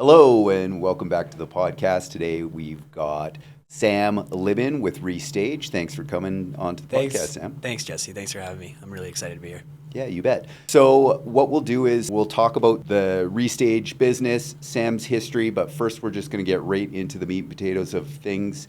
Hello and welcome back to the podcast. Today we've got Sam Libin with Restage. Thanks for coming on to the podcast, Sam. Thanks, Jesse. Thanks for having me. I'm really excited to be here. Yeah, you bet. So what we'll do is we'll talk about the Restage business, Sam's history, but first we're just going to get right into the meat and potatoes of things.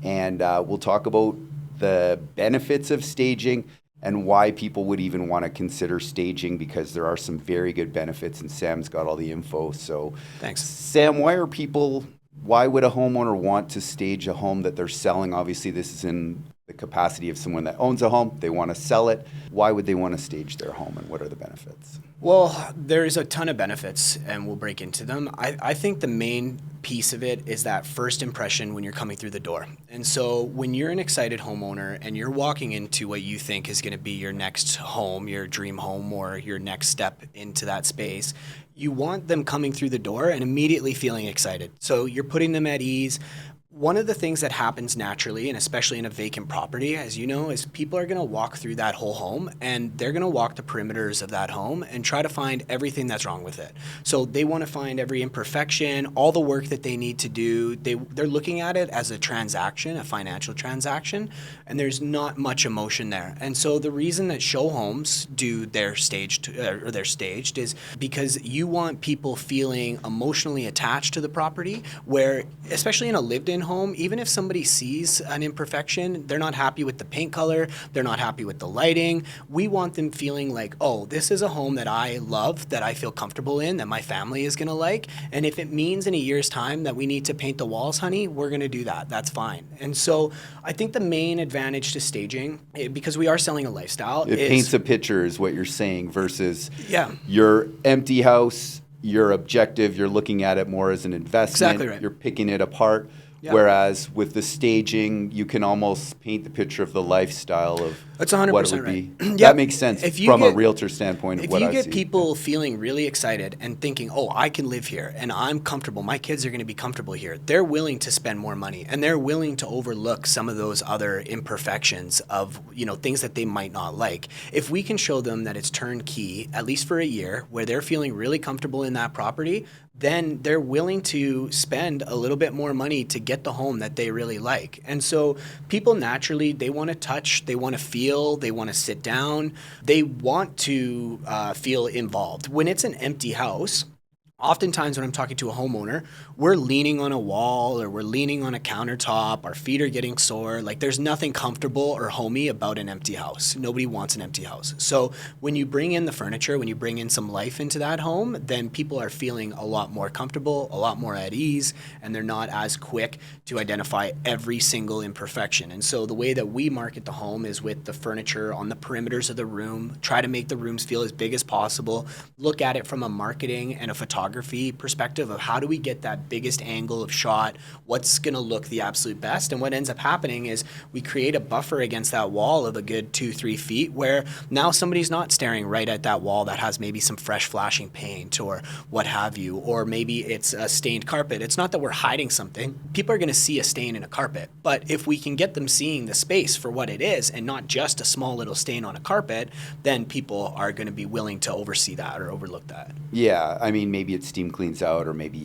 And we'll talk about the benefits of staging and why people would even want to consider staging, because there are some very good benefits, and Sam's got all the info. So thanks. Sam, why would a homeowner want to stage a home that they're selling? Obviously, this is in the capacity of someone that owns a home. They want to sell it. Why would they want to stage their home, and what are the benefits? Well, there's a ton of benefits, and we'll break into them. I think the main piece of it is that first impression when you're coming through the door. And so when you're an excited homeowner and you're walking into what you think is going to be your next home, your dream home, or your next step into that space, you want them coming through the door and immediately feeling excited. So you're putting them at ease. One of the things that happens naturally, and especially in a vacant property, as you know, is people are going to walk through that whole home and they're going to walk the perimeters of that home and try to find everything that's wrong with it. So they want to find every imperfection, all the work that they need to do. They're looking at it as a transaction, a financial transaction, and there's not much emotion there. And so the reason that show homes do their staged is because you want people feeling emotionally attached to the property, where, especially in a lived-in home, even if somebody sees an imperfection, they're not happy with the paint color, they're not happy with the lighting, we want them feeling like, oh, this is a home that I love, that I feel comfortable in, that my family is going to like, and if it means in a year's time that we need to paint the walls, honey, we're going to do that. That's fine. And so I think the main advantage to staging, because we are selling a lifestyle, it paints a picture is what you're saying, versus your empty house, your objective, you're looking at it more as an investment. Exactly right. You're picking it apart. Yeah. Whereas with the staging, you can almost paint the picture of the lifestyle of That's 100% what it would right. be. That makes sense from a realtor standpoint. If you get people feeling really excited and thinking, oh, I can live here and I'm comfortable, my kids are going to be comfortable here, they're willing to spend more money and they're willing to overlook some of those other imperfections of, things that they might not like. If we can show them that it's turnkey, at least for a year, where they're feeling really comfortable in that property, then they're willing to spend a little bit more money to get the home that they really like. And so people naturally, they want to touch, they want to feel, they want to sit down, they want to feel involved. When it's an empty house, oftentimes when I'm talking to a homeowner, we're leaning on a wall or we're leaning on a countertop, our feet are getting sore. Like, there's nothing comfortable or homey about an empty house. Nobody wants an empty house. So when you bring in the furniture, when you bring in some life into that home, then people are feeling a lot more comfortable, a lot more at ease, and they're not as quick to identify every single imperfection. And so the way that we market the home is with the furniture on the perimeters of the room, try to make the rooms feel as big as possible, look at it from a marketing and a photography perspective of how do we get that biggest angle of shot, what's going to look the absolute best. And what ends up happening is we create a buffer against that wall of a good 2-3 feet, where now somebody's not staring right at that wall that has maybe some fresh flashing paint or what have you, or maybe it's a stained carpet. It's not that we're hiding something. People are going to see a stain in a carpet, but if we can get them seeing the space for what it is and not just a small little stain on a carpet, then people are going to be willing to oversee that or overlook that. Yeah, I mean, maybe it's steam cleans out, or maybe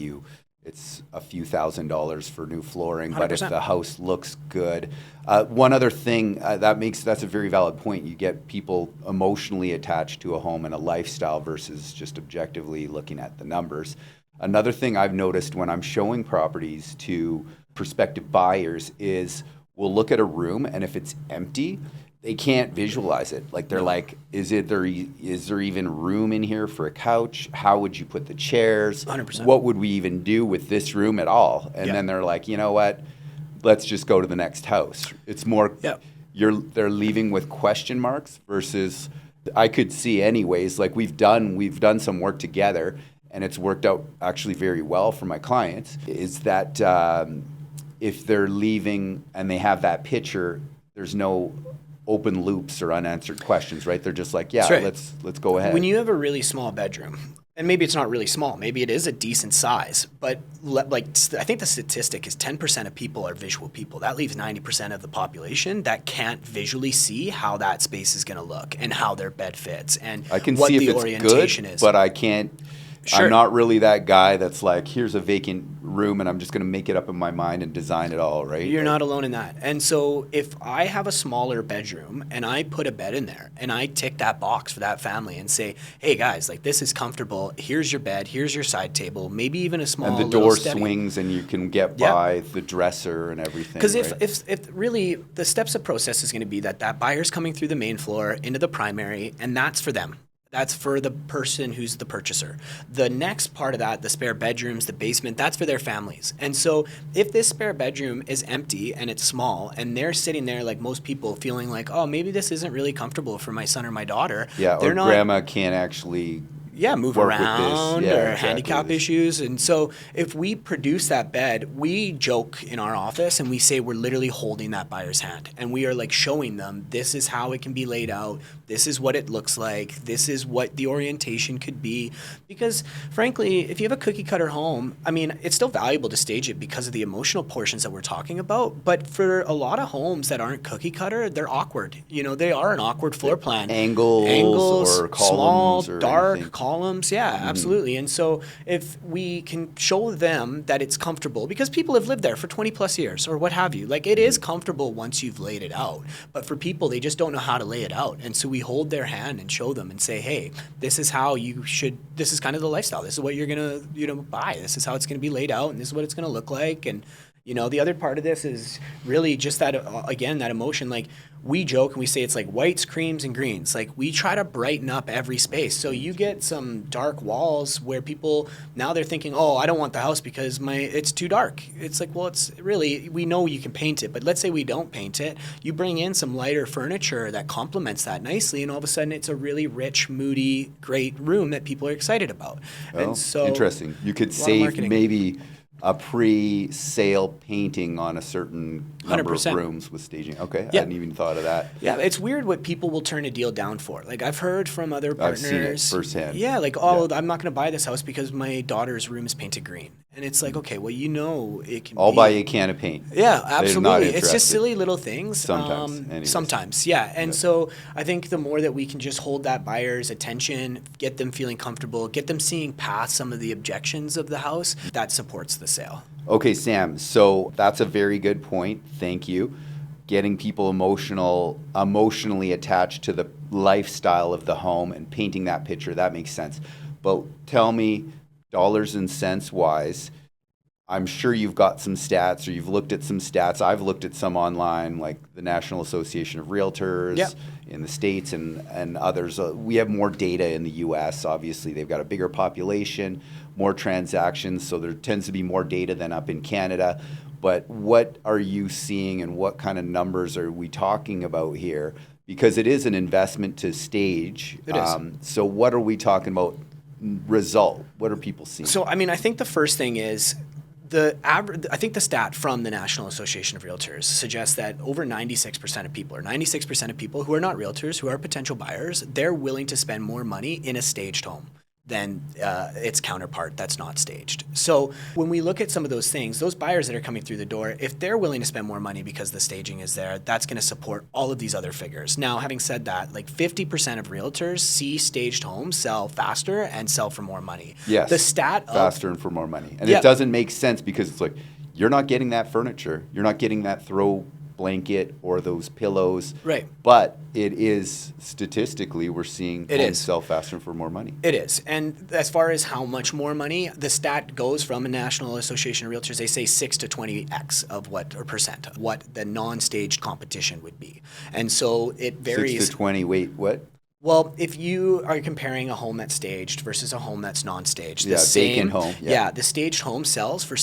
it's a few $1,000s for new flooring, 100%. But if the house looks good. One other thing, that's a very valid point. You get people emotionally attached to a home and a lifestyle versus just objectively looking at the numbers. Another thing I've noticed when I'm showing properties to prospective buyers is we'll look at a room, and if it's empty, they can't visualize it. Like, they're like, is there even room in here for a couch? How would you put the chairs? 100%. What would we even do with this room at all? And then they're like, you know what? Let's just go to the next house. It's more, they're leaving with question marks versus, I could see anyways, like we've done some work together, and it's worked out actually very well for my clients, is that if they're leaving and they have that picture, there's no open loops or unanswered questions, right? They're just like, let's go ahead. When you have a really small bedroom, and maybe it's not really small, maybe it is a decent size, but I think the statistic is 10% of people are visual people. That leaves 90% of the population that can't visually see how that space is going to look and how their bed fits and I can what see the if it's orientation good, is. But I can't. Sure. I'm not really that guy that's like, here's a vacant room and I'm just going to make it up in my mind and design it all, right? You're not alone in that. And so if I have a smaller bedroom and I put a bed in there and I tick that box for that family and say, hey guys, like this is comfortable. Here's your bed. Here's your side table. Maybe even a small And the little door study. swings and you can get by the dresser and everything. Because right? if really the steps of process is going to be that buyer's coming through the main floor into the primary, and that's for them. That's for the person who's the purchaser. The next part of that, the spare bedrooms, the basement, that's for their families. And so if this spare bedroom is empty and it's small and they're sitting there like most people feeling like, oh, maybe this isn't really comfortable for my son or my daughter. Yeah, they're or not, grandma can't actually move work with this. around Yeah, or exactly. handicap issues. And so if we produce that bed, we joke in our office and we say we're literally holding that buyer's hand. And we are like showing them this is how it can be laid out. This is what it looks like. This is what the orientation could be. Because frankly, if you have a cookie cutter home, I mean, it's still valuable to stage it because of the emotional portions that we're talking about. But for a lot of homes that aren't cookie cutter, they're awkward. You know, they are an awkward floor plan. Angles or columns small, or dark, anything. columns, yeah, absolutely. And so if we can show them that it's comfortable, because people have lived there for 20 plus years or what have you, like it is comfortable once you've laid it out. But for people, they just don't know how to lay it out. And so we hold their hand and show them and say, hey, this is how you should, this is kind of the lifestyle. This is what you're going to, buy. This is how it's going to be laid out and this is what it's going to look like. And the other part of this is really just that, again, that emotion. Like we joke and we say it's like whites, creams, and greens. Like we try to brighten up every space. So you get some dark walls where people, now they're thinking, oh, I don't want the house because it's too dark. It's like, well, it's really, we know you can paint it, but let's say we don't paint it. You bring in some lighter furniture that complements that nicely, and all of a sudden it's a really rich, moody, great room that people are excited about. Well, and so interesting. You could save maybe a pre-sale painting on a certain number 100%. of rooms with staging. Okay, Yeah. I hadn't even thought of that. Yeah, it's weird what people will turn a deal down for. Like I've heard from other partners. I've seen it firsthand. Yeah, like, oh, I'm not going to buy this house because my daughter's room is painted green. And it's like, okay, well, it can I'll be. buy you a can of paint. Yeah, They're not absolutely. It's interested. just silly little things. Sometimes, anyways. Sometimes, yeah. And so I think the more that we can just hold that buyer's attention, get them feeling comfortable, get them seeing past some of the objections of the house, that supports the sale. Okay, Sam, so that's a very good point. Thank you. Getting people emotionally attached to the lifestyle of the home and painting that picture, that makes sense. But tell me, dollars and cents wise, I'm sure you've got some stats or you've looked at some stats. I've looked at some online, like the National Association of Realtors in the States and others. We have more data in the U.S. Obviously, they've got a bigger population, more transactions, so there tends to be more data than up in Canada. But what are you seeing and what kind of numbers are we talking about here? Because it is an investment to stage. It is. So what are we talking about? Result? What are people seeing? So, I mean, I think the first thing is I think the stat from the National Association of Realtors suggests that over 96% of people, or 96% of people who are not realtors, who are potential buyers, they're willing to spend more money in a staged home than its counterpart that's not staged. So when we look at some of those things, those buyers that are coming through the door, if they're willing to spend more money because the staging is there, that's going to support all of these other figures. Now, having said that, like 50% of realtors see staged homes sell faster and sell for more money. Yes, the stat faster and for more money. And it doesn't make sense because it's like, you're not getting that furniture. You're not getting that throw blanket or those pillows. Right. But it is, statistically, we're seeing homes sell faster and for more money. It is. And as far as how much more money, the stat goes from a National Association of Realtors, they say 6 to 20x of what, or percent of what the non-staged competition would be. And so it varies. 6 to 20, wait, what? Well, if you are comparing a home that's staged versus a home that's non-staged, vacant home. Yeah, the staged home sells for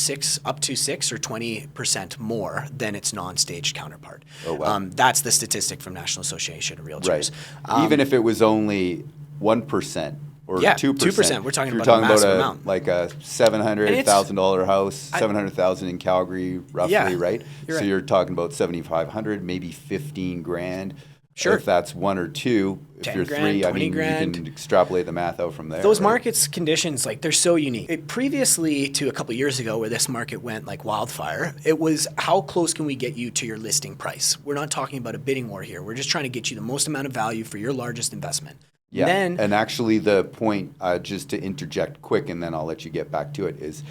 up to 6 or 20% more than its non-staged counterpart. Oh, wow. That's the statistic from National Association of Realtors. Right. Even if it was only 1% or 2%. 2%. We're talking about a massive amount. Like a $700,000 house, $700,000 in Calgary, roughly, right? You're so right. You're talking about $7,500, maybe $15,000. Sure. If that's 1 or 2, if 10 you're grand, 3, I 20 mean, grand. you can extrapolate the math out from there. Those right? markets conditions, like they're so unique. Previously to a couple years ago where this market went like wildfire, it was how close can we get you to your listing price? We're not talking about a bidding war here. We're just trying to get you the most amount of value for your largest investment. Yeah, Then, and actually the point, just to interject quick, and then I'll let you get back to it, is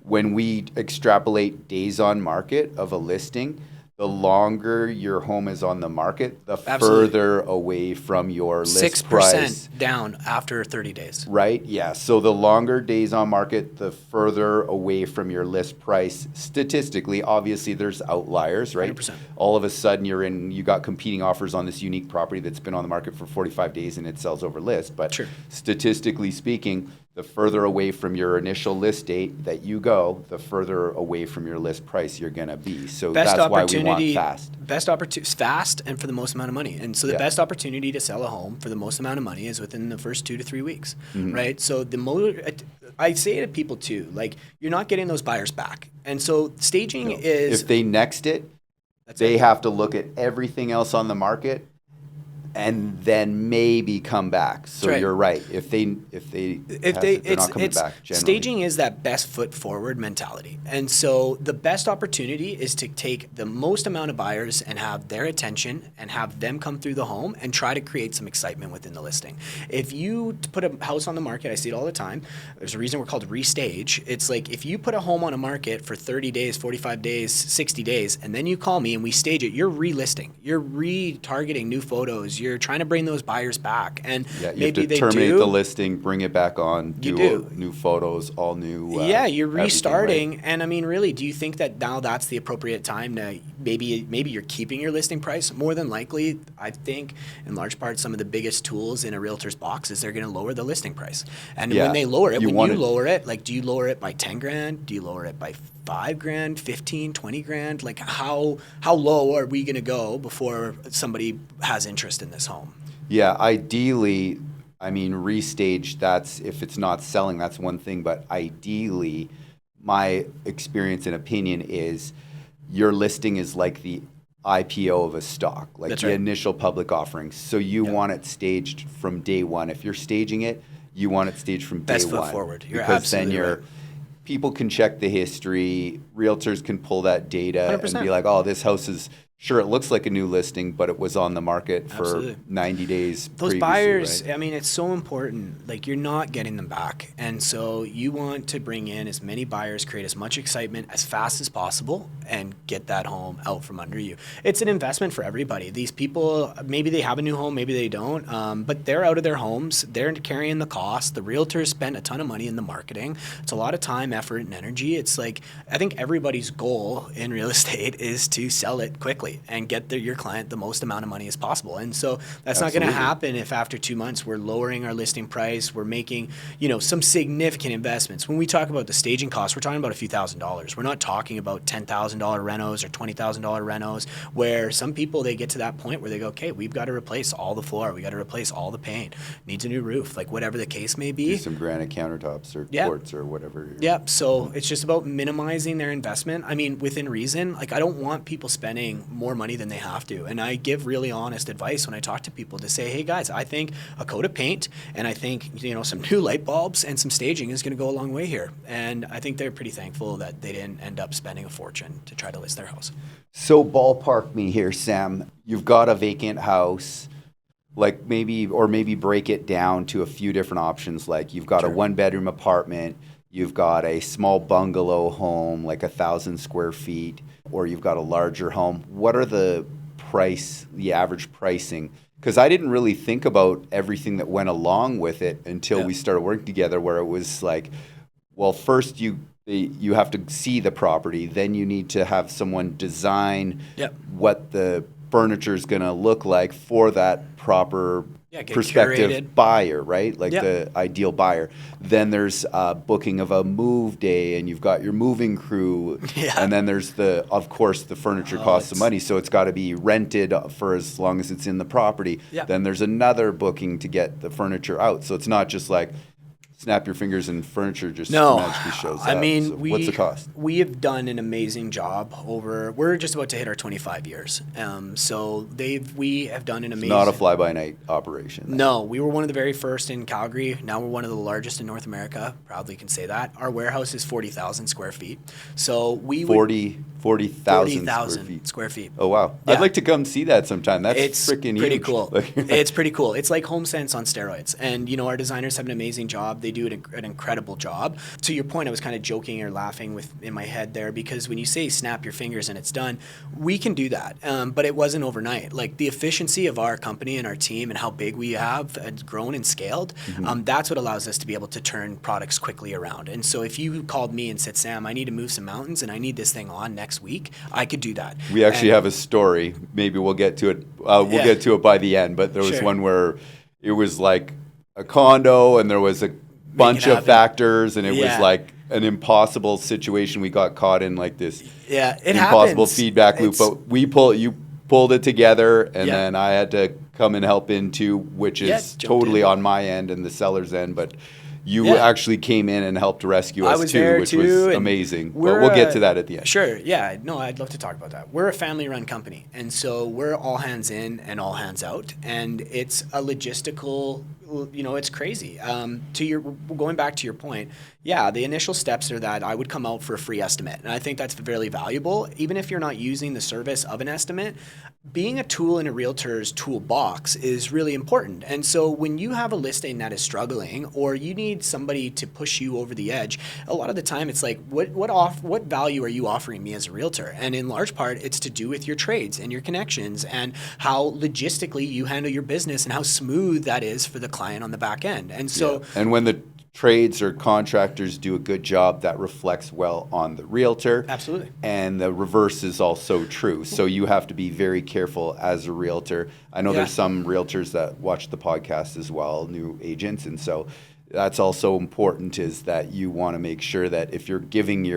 when we extrapolate days on market of a listing, the longer your home is on the market, the Absolutely. further away from your list 6% price. down after 30 days. Right? Yeah. So the longer days on market, the further away from your list price. Statistically, obviously, there's outliers, right? 100%. All of a sudden, you got competing offers on this unique property that's been on the market for 45 days and it sells over list. But Sure. statistically speaking, the further away from your initial list date that you go, the further away from your list price you're going to be. So that's why we want fast. Best opportunity, fast, and for the most amount of money. And so the best opportunity to sell a home for the most amount of money is within the first 2 to 3 weeks, right? So I say to people too, like, you're not getting those buyers back. And so staging is... If they next it, they have to look at everything else on the market and then maybe come back. So right. You're right. They're not coming back. Generally. Staging is that best foot forward mentality. And so the best opportunity is to take the most amount of buyers and have their attention and have them come through the home and try to create some excitement within the listing. If you put a house on the market, I see it all the time. There's a reason we're called restage. It's like if you put a home on a market for 30 days, 45 days, 60 days, and then you call me and we stage it, you're relisting. You're retargeting new photos. You're trying to bring those buyers back, and maybe they terminate the listing, bring it back on, do new photos, all new. You're restarting, right? and I mean, really, do you think that now that's the appropriate time to maybe you're keeping your listing price? More than likely, I think in large part some of the biggest tools in a realtor's box is they're going to lower the listing price, and when they lower it, lower it, like, do you lower it by 10 grand? Do you lower it by 5 grand, 15, 20 grand? Like, how low are we going to go before somebody has interest in this home? Yeah, ideally, I mean, restage, that's, if it's not selling, that's one thing. But ideally, my experience and opinion is your listing is like the IPO of a stock, like that's the right. initial public offering. So you want it staged from day one. If you're staging it, you want it staged from day one. Best foot forward. You're because absolutely then right. People can check the history. Realtors can pull that data 100%. and be like, oh, this house is, sure, it looks like a new listing, but it was on the market for Absolutely. 90 days Those previously, buyers, right? I mean, it's so important. Like, you're not getting them back. And so you want to bring in as many buyers, create as much excitement as fast as possible, and get that home out from under you. It's an investment for everybody. These people, maybe they have a new home, maybe they don't, but they're out of their homes. They're carrying the cost. The realtors spend a ton of money in the marketing. It's a lot of time, effort, and energy. It's like, I think everybody's goal in real estate is to sell it quickly and get your client the most amount of money as possible. And so that's not going to happen if after 2 months we're lowering our listing price, we're making, some significant investments. When we talk about the staging costs, we're talking about a few $1,000s. We're not talking about $10,000 renos or $20,000 renos, where some people, they get to that point where they go, okay, we've got to replace all the floor, we got to replace all the paint, needs a new roof, like whatever the case may be. Do some granite countertops or quartz or whatever. Yep. So it's just about minimizing their investment. I mean, within reason. Like, I don't want people spending more money than they have to. And I give really honest advice when I talk to people to say, hey guys, I think a coat of paint and I think, some new light bulbs and some staging is going to go a long way here. And I think they're pretty thankful that they didn't end up spending a fortune to try to list their house. So ballpark me here, Sam. You've got a vacant house, like maybe break it down to a few different options. Like, you've got a 1-bedroom apartment, you've got a small bungalow home, like 1,000 square feet, or you've got a larger home. What are the average pricing? Because I didn't really think about everything that went along with it until we started working together, where it was like, well, first you have to see the property, then you need to have someone design what the furniture is going to look like for that proper prospective curated buyer, right? Like the ideal buyer. Then there's booking of a move day, and you've got your moving crew. And then there's of course, the furniture costs some money, so it's got to be rented for as long as it's in the property. Then there's another booking to get the furniture out. So it's not just like snap your fingers and furniture just magically shows up. I mean, so what's the cost? We have done an amazing job we're just about to hit our 25 years. We have done an amazing... It's not a fly-by-night operation. No, we were one of the very first in Calgary. Now we're one of the largest in North America. Proudly can say that. Our warehouse is 40,000 square feet. So we 40 40,000 square feet. Square feet. Oh, wow. Yeah. I'd like to come see that sometime. That's It's freaking pretty huge. cool. It's pretty cool. It's like HomeSense on steroids. And, our designers have an amazing job. They do an incredible job. To your point, I was kind of joking or laughing in my head there, because when you say snap your fingers and it's done, we can do that. But it wasn't overnight. Like, the efficiency of our company and our team and how big we have grown and scaled, that's what allows us to be able to turn products quickly around. And so if you called me and said, Sam, I need to move some mountains and I need this thing on next week, I could do that. We actually have a story. Maybe we'll get to it. Get to it by the end. But there was one where it was like a condo and there was a bunch of factors and it was like an impossible situation. We got caught in like this impossible feedback loop. But you pulled it together, and then I had to come and help in too, which is totally on my end and the seller's end. But you actually came in and helped rescue us too, which was amazing. But we'll get to that at the end. Sure. Yeah. No, I'd love to talk about that. We're a family-run company, and so we're all hands in and all hands out, and it's a logistical. It's crazy. Going back to your point, the initial steps are that I would come out for a free estimate, and I think that's very valuable. Even if you're not using the service of an estimate, being a tool in a realtor's toolbox is really important. And so when you have a listing that is struggling, or you need somebody to push you over the edge, a lot of the time it's like, what value are you offering me as a realtor? And in large part, it's to do with your trades and your connections and how logistically you handle your business and how smooth that is for the client on the back end. And so, and when the trades or contractors do a good job, that reflects well on the realtor. Absolutely. And the reverse is also true. So you have to be very careful as a realtor. I know there's some realtors that watch the podcast as well, new agents. And so that's also important, is that you want to make sure that if you're giving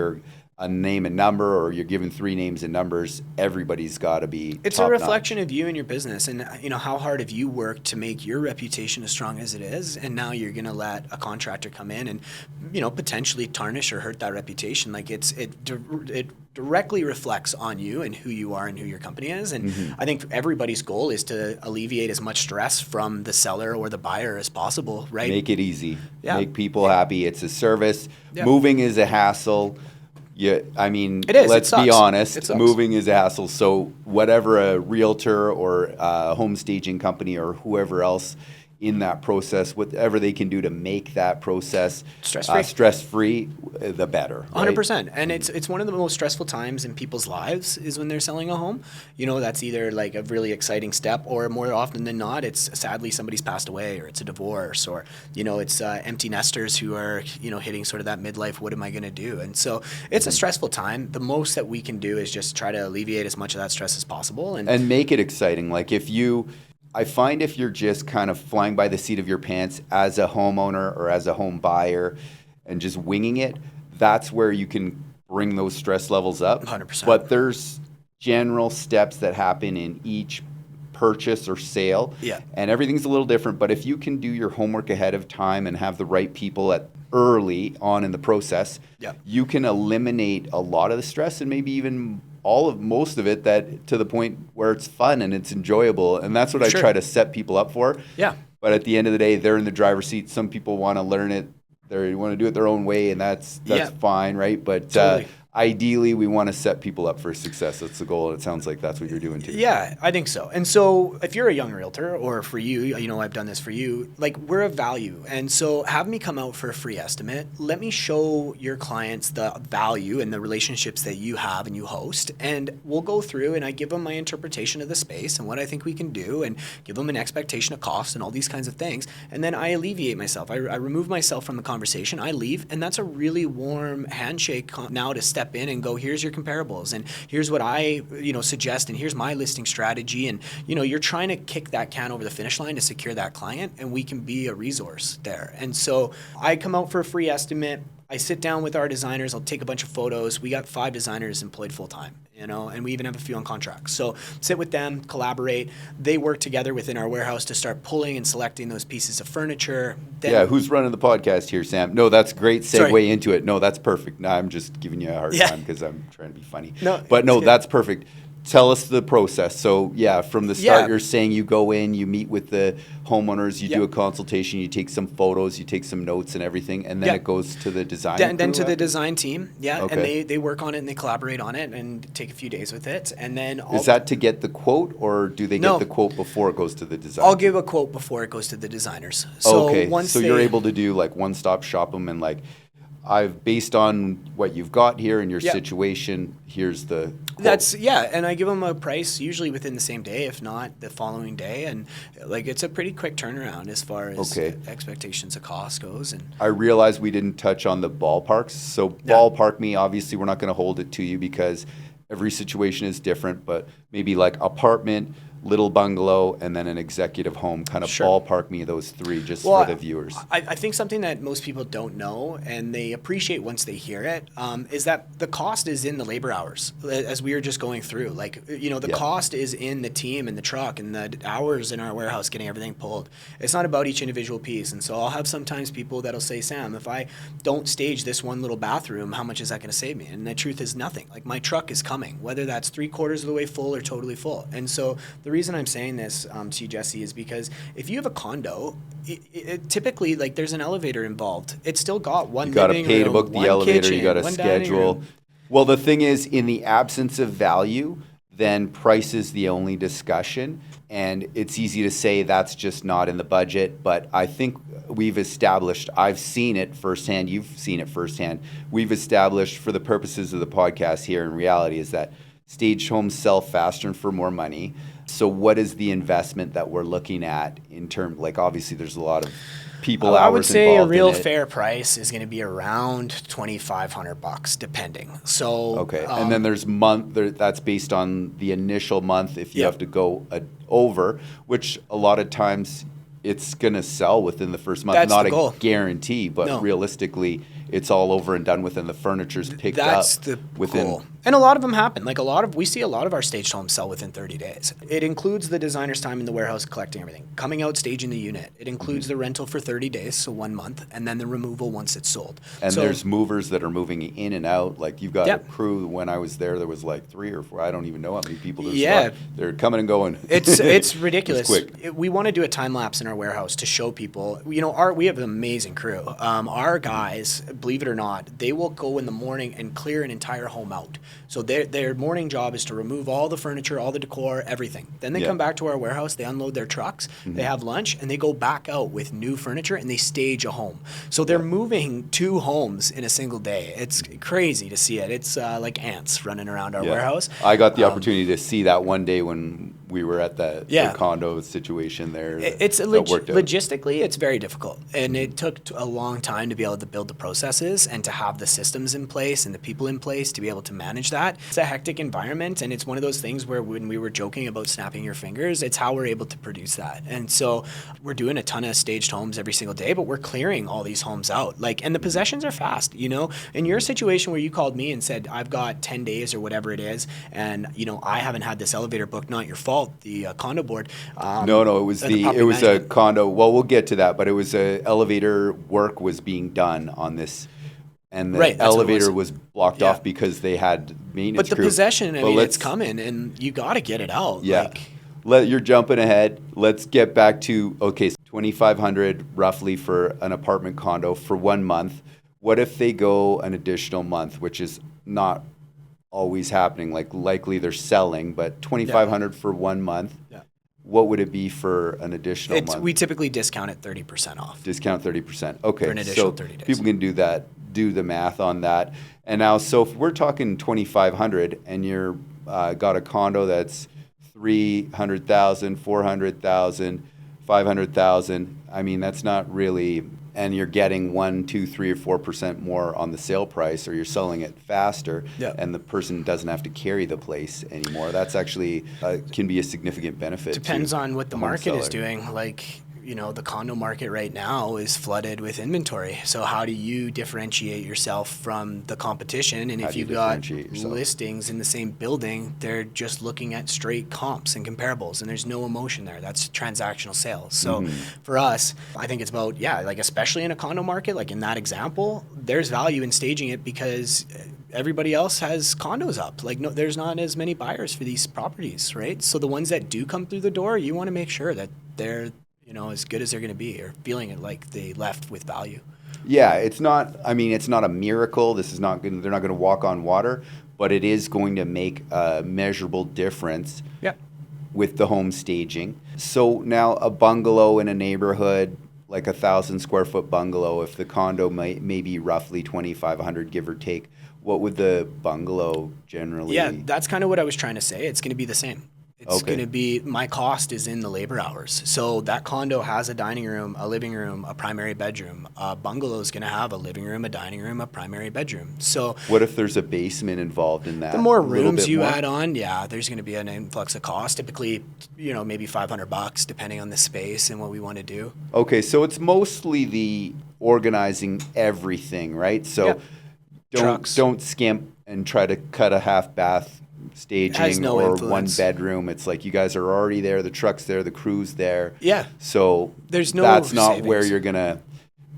a name and number, or you're giving 3 names and numbers, everybody's got to be It's a reflection of you and your business, and how hard have you worked to make your reputation as strong as it is, and now you're going to let a contractor come in and potentially tarnish or hurt that reputation. Like, it directly reflects on you and who you are and who your company is. And I think everybody's goal is to alleviate as much stress from the seller or the buyer as possible, right? Make it easy. Make people happy. It's a service. Moving is a hassle. Yeah, I mean, let's be honest, moving is a hassle. So whatever a realtor or a home staging company or whoever else in that process, whatever they can do to make that process stress-free, the better. 100%. And it's one of the most stressful times in people's lives is when they're selling a home. That's either like a really exciting step, or more often than not, it's sadly somebody's passed away, or it's a divorce, or, it's empty nesters who are, hitting sort of that midlife, what am I going to do? And so it's a stressful time. The most that we can do is just try to alleviate as much of that stress as possible. And make it exciting. Like, I find if you're just kind of flying by the seat of your pants as a homeowner or as a home buyer and just winging it, that's where you can bring those stress levels up. 100%. But there's general steps that happen in each purchase or sale. Yeah. And everything's a little different. But if you can do your homework ahead of time and have the right people early on in the process, you can eliminate a lot of the stress, and maybe even most of it, that to the point where it's fun and it's enjoyable. And that's what I try to set people up for. Yeah. But at the end of the day, they're in the driver's seat. Some people want to learn it. They want to do it their own way, and that's fine, right? But totally. Ideally, we want to set people up for success. That's the goal. It sounds like that's what you're doing too. Yeah, I think so. And so if you're a young realtor, or for you, I've done this for you, like, we're of value. And so have me come out for a free estimate. Let me show your clients the value and the relationships that you have and you host. And we'll go through, and I give them my interpretation of the space and what I think we can do, and give them an expectation of cost and all these kinds of things. And then I alleviate myself. I remove myself from the conversation. I leave. And that's a really warm handshake now to step in and go, here's your comparables, and here's what I suggest, and here's my listing strategy. And you're trying to kick that can over the finish line to secure that client, and we can be a resource there. And so I come out for a free estimate. I sit down with our designers. I'll take a bunch of photos. We got 5 designers employed full time, and we even have a few on contract. So sit with them, collaborate. They work together within our warehouse to start pulling and selecting those pieces of furniture. Then, who's running the podcast here, Sam? No, that's great segue into it. No, that's perfect. No, I'm just giving you a hard time because I'm trying to be funny. But no, that's perfect. tell us the process. So yeah, from the start, Yeah. you're saying you go in, you meet with the homeowners, you Yeah. do a consultation, you take some photos, you take some notes and everything, and then Yeah. it goes to the design Then crew to the after? design team, yeah, Okay. and they work on it and they collaborate on it and take a few days with it, and then Is that to get the quote, or do they No. get the quote before it goes to the design I'll team? give a quote before it goes to the designers. So Okay, once so you're able to do like one-stop shop them and like, based on what you've got here in your Yeah. situation, here's the quote. That's and I give them a price usually within the same day, if not the following day, and like it's a pretty quick turnaround as far as Okay. expectations of cost goes. And I realize we didn't touch on the ballparks. So Yeah. ballpark me, obviously we're not going to hold it to you because every situation is different, but maybe like apartment, little bungalow, and then an executive home, kind of Sure. ballpark me those three just Well, for the viewers. I think something that most people don't know and they appreciate once they hear it is that the cost is in the labor hours, as we were just going through. Like, the Yeah. cost is in the team and the truck and the hours in our warehouse getting everything pulled. It's not about each individual piece. And so I'll have sometimes people that'll say, Sam, if I don't stage this one little bathroom, how much is that going to save me? And the truth is nothing. Like, my truck is coming, whether that's 3/4 of the way full or totally full. And so the reason I'm saying this to you, Jesse, is because if you have a condo, it typically, like, there's an elevator involved. It's still got one You got to living pay to room, book the one elevator, kitchen, you got to one dining schedule. room. Well, the thing is, in the absence of value, then price is the only discussion. And it's easy to say that's just not in the budget, but I think we've established, I've seen it firsthand, you've seen it firsthand, we've established for the purposes of the podcast here in reality is that staged homes sell faster and for more money. So what is the investment that we're looking at in terms, like obviously there's a lot of people I would hours say a involved real in it. fair price is going to be around $2,500, depending. So Okay, and then there's that's based on the initial month if you Yep. have to go over, which a lot of times it's going to sell within the first month. That's Not the a goal. guarantee, but No. realistically, it's all over and done with and the furniture's picked That's up the within. goal. And a lot of them happen. Like we see a lot of our staged homes sell within 30 days. It includes the designer's time in the warehouse collecting everything, coming out, staging the unit. It includes the rental for 30 days, so 1 month, and then the removal once it's sold. And So- there's movers that are moving in and out. Like you've got Yep. a crew. When I was there was like 3 or 4. I don't even know how many people there's. Yeah. They're coming and going. It's ridiculous. quick. We want to do a time lapse in our warehouse to show people. We have an amazing crew. Our guys, believe it or not, they will go in the morning and clear an entire home out. So their morning job is to remove all the furniture, all the decor, everything. Then they Yeah. come back to our warehouse, they unload their trucks, they have lunch, and they go back out with new furniture and they stage a home. So they're moving 2 homes in a single day. It's crazy to see it. It's like ants running around our Yeah. warehouse. I got the opportunity to see that one day when we were at the Yeah. condo situation there. It's that worked out. logistically, it's very difficult, and it took a long time to be able to build the processes and to have the systems in place and the people in place to be able to manage that. It's a hectic environment, and it's one of those things where when we were joking about snapping your fingers, it's how we're able to produce that. And so we're doing a ton of staged homes every single day, but we're clearing all these homes out. And the possessions are fast. In your situation where you called me and said, I've got 10 days or whatever it is, and I haven't had this elevator booked, not your fault, the condo board. No, it was the property it was a management. condo. Well, we'll get to that, but it was a elevator work was being done on this, and the Right, that's what it elevator was. was blocked Yeah. off because they had maintenance But the crew. possession, But it's let's- coming, and you got to get it out. Yeah. You're jumping ahead. Let's get back to, okay, so 2,500 roughly for an apartment condo for 1 month. What if they go an additional month, which is not always happening? Like likely they're selling, but 2,500 for 1 month. Yeah. What would it be for an additional month? We typically discount it 30% off. Discount 30%. Okay. For an additional so 30 days. people can do the math on that. And now, so if we're talking 2,500 and you're got a condo that's 300,000, 400,000, 500,000, I mean, that's not really, and you're getting 1, 2, 3, or 4% more on the sale price, or you're selling it faster, Yeah. and the person doesn't have to carry the place anymore. That's actually can be a significant benefit. Depends to on what the home market is seller. doing. Like, the condo market right now is flooded with inventory. So how do you differentiate yourself from the competition? And How if do you you've got differentiate yourself? listings in the same building, they're just looking at straight comps and comparables, and there's no emotion there. That's transactional sales. So Mm-hmm. for us, I think it's about, like especially in a condo market, like in that example, there's value in staging it because everybody else has condos up. Like, no, there's not as many buyers for these properties, right? So the ones that do come through the door, you want to make sure that they're, as good as they're going to be, or feeling it like they left with value. Yeah, it's not a miracle. This is not good. They're not going to walk on water, but it is going to make a measurable difference. Yeah. With the home staging. So now a bungalow in a neighborhood, like 1,000 square foot bungalow, if the condo may be roughly 2,500, give or take, what would the bungalow generally? Yeah, that's kind of what I was trying to say. It's going to be the same. It's going to be, my cost is in the labor hours. So that condo has a dining room, a living room, a primary bedroom. A bungalow is going to have a living room, a dining room, a primary bedroom. So what if there's a basement involved in that? The more rooms you add on, there's going to be an influx of cost. Typically, maybe $500 depending on the space and what we want to do. Okay, so it's mostly the organizing everything, right? So don't skimp and try to cut a half bath staging or influence. 1 bedroom. It's like you guys are already there, the truck's there, the crew's there. Yeah. So there's no that's not savings. where you're going to,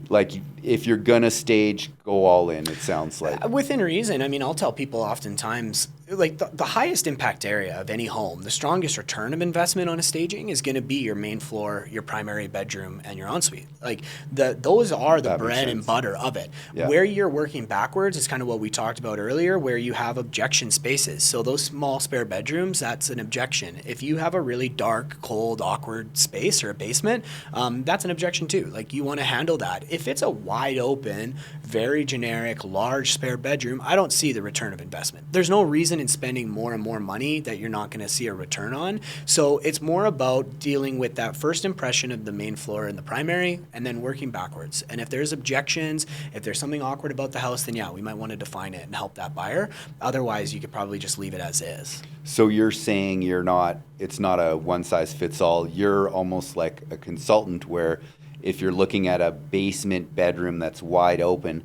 like, if you're going to stage, go all in, it sounds like. Within reason. I mean, I'll tell people oftentimes, like, the highest impact area of any home, the strongest return of investment on a staging is going to be your main floor, your primary bedroom, and your ensuite. Like, those are the bread and butter of it. Yeah. Where you're working backwards is kind of what we talked about earlier, where you have objection spaces. So those small spare bedrooms, that's an objection. If you have a really dark, cold, awkward space or a basement, that's an objection too. Like, you want to handle that. If it's a wide open, very generic, large spare bedroom, I don't see the return of investment. There's no reason in spending more and more money that you're not going to see a return on. So it's more about dealing with that first impression of the main floor and the primary, and then working backwards. And if there's objections, if there's something awkward about the house, then we might want to define it and help that buyer. Otherwise, you could probably just leave it as is. So you're saying it's not a one size fits all. You're almost like a consultant where if you're looking at a basement bedroom that's wide open,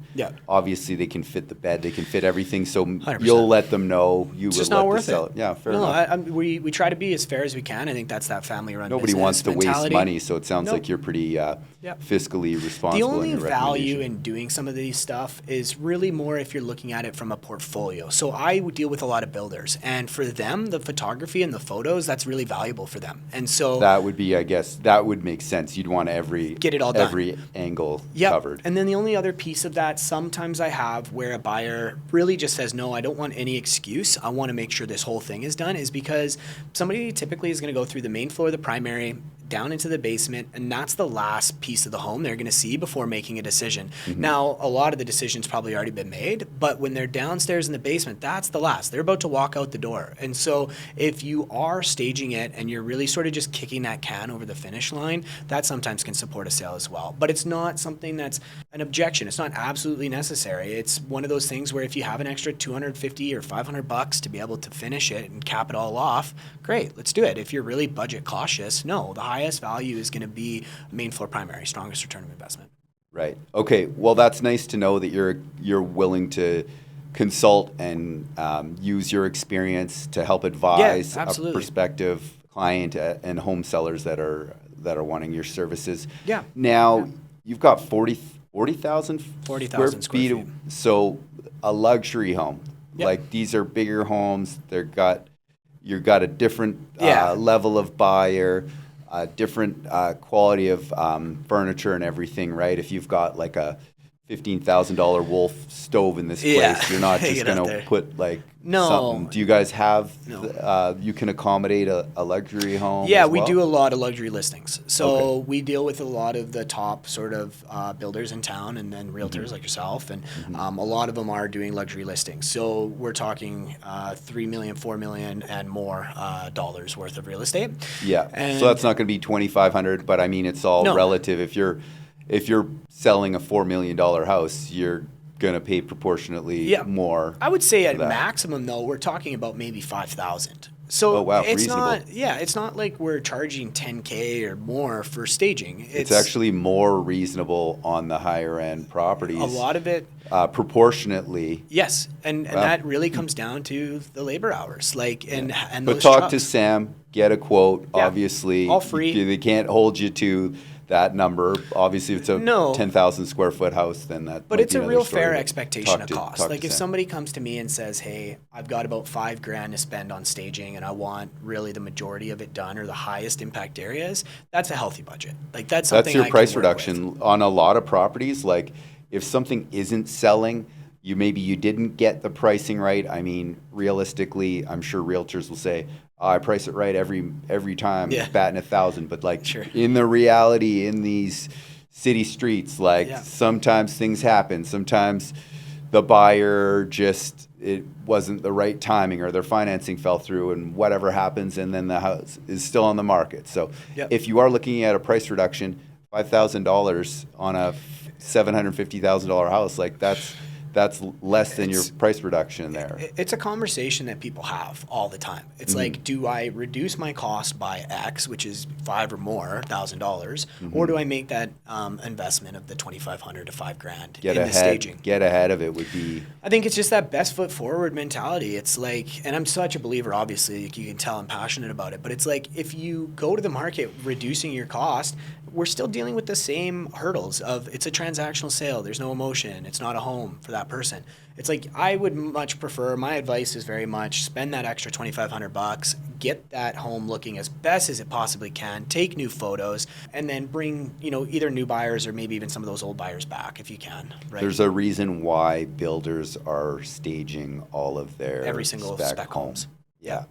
obviously they can fit the bed, they can fit everything. So 100%. You'll let them know. It's just not worth it. Yeah, fair enough. We try to be as fair as we can. I think that's that family-run Nobody business wants to mentality. waste money, so it sounds like you're pretty fiscally responsible. The only in your value in doing some of these stuff is really more if you're looking at it from a portfolio. So I would deal with a lot of builders, and for them, the photography and the photos, that's really valuable for them. And so that would be, I guess, that would make sense. You'd want get it all done. Every angle covered. And then the only other piece of that, sometimes I have where a buyer really just says, no, I don't want any excuse. I want to make sure this whole thing is done, is because somebody typically is going to go through the main floor, the primary, down into the basement, and that's the last piece of the home they're going to see before making a decision. Mm-hmm. Now, a lot of the decision's probably already been made, but when they're downstairs in the basement, that's the last. They're about to walk out the door. And so if you are staging it and you're really sort of just kicking that can over the finish line, that sometimes can support a sale as well. But it's not something that's an objection. It's not absolutely necessary. It's one of those things where if you have an extra $250 or $500 to be able to finish it and cap it all off, great, let's do it. If you're really budget cautious, no, the highest value is going to be main floor primary, strongest return of investment. Right. Okay. Well, that's nice to know that you're willing to consult and use your experience to help advise a prospective client and home sellers that are wanting your services. Yeah. Now, you've got 40,000 square feet. So a luxury home. Yep. Like, these are bigger homes. You've got a different level of buyer, different quality of furniture and everything, right? If you've got like a $15,000 Wolf stove in this place, you're not just going to put like something. Do you guys have, you can accommodate a luxury home? Yeah, we do a lot of luxury listings. So we deal with a lot of the top sort of builders in town and then realtors like yourself. And a lot of them are doing luxury listings. So we're talking $3 million, $4 million and more dollars worth of real estate. Yeah, so that's not going to be $2,500, but I mean, it's all relative. If you're selling a $4 million house, you're going to pay proportionately more. I would say at maximum, though, we're talking about maybe $5,000. So it's reasonable. It's not like we're charging $10K or more for staging. It's actually more reasonable on the higher end properties. A lot of it. Proportionately. Yes, and that really comes down to the labor hours. And but those talk trucks. to Sam, get a quote. Yeah, obviously, all free. They can't hold you to that number. Obviously, if it's a No. 10,000 square foot house, then that. But might it's be a another real story, fair but expectation of talk cost. to Like if Sam. somebody comes to me and says, "Hey, I've got about $5,000 to spend on staging, and I want really the majority of it done or the highest impact areas," that's a healthy budget. Like that's something That's your I can price work reduction with. on a lot of properties. Like if something isn't selling, you didn't get the pricing right. I mean, realistically, I'm sure realtors will say, "Oh, I price it right every time, Yeah. batting 1,000." But like Sure. in the reality, in these city streets, like Yeah. sometimes things happen. Sometimes the buyer just it wasn't the right timing or their financing fell through and whatever happens, and then the house is still on the market. So Yep. if you are looking at a price reduction, $5,000 on a $750,000 house, like that's less than your It's- price reduction there. It's a conversation that people have all the time. It's like, do I reduce my cost by X, which is $5,000 or more, or do I make that investment of the $2,500 to $5,000 Get in the staging? get ahead of it would be I think it's just that best foot forward mentality. It's like, and I'm such a believer, obviously, like you can tell I'm passionate about it, but it's like if you go to the market reducing your cost, we're still dealing with the same hurdles of it's a transactional sale. There's no emotion. It's not a home for that person. It's like I would much prefer, my advice is very much spend that extra $2,500, get that home looking as best as it possibly can, take new photos, and then bring, either new buyers or maybe even some of those old buyers back if you can. Right? there's a reason why builders are staging all of their Every single spec homes. Yeah.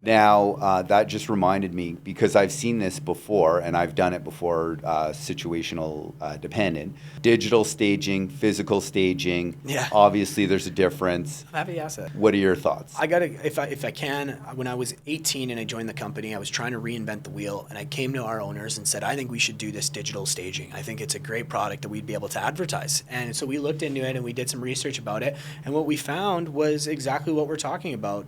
Now, that just reminded me, because I've seen this before, and I've done it before, situational dependent. Digital staging, physical staging. Yeah. Obviously, there's a difference. I'm happy to ask that. What are your thoughts? I gotta, if I can, when I was 18 and I joined the company, I was trying to reinvent the wheel, and I came to our owners and said, I think we should do this digital staging. I think it's a great product that we'd be able to advertise. And so we looked into it and we did some research about it, and what we found was exactly what we're talking about.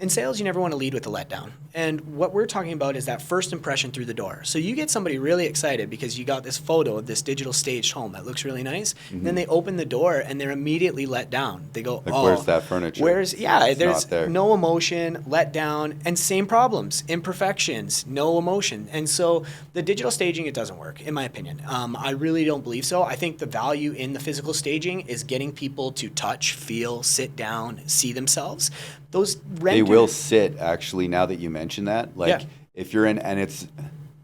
In sales, you never want to lead with a letdown. And what we're talking about is that first impression through the door. So you get somebody really excited because you got this photo of this digital staged home that looks really nice. And then they open the door and they're immediately let down. They go, Like, "Oh, where's that furniture?" There's not there. no emotion, let down, and same problems, imperfections, no emotion." And so the digital staging, it doesn't work, in my opinion. I really don't believe so. I think the value in the physical staging is getting people to touch, feel, sit down, see themselves. Those They will sit, actually, now that you mention that. Like, Yeah. if you're in, and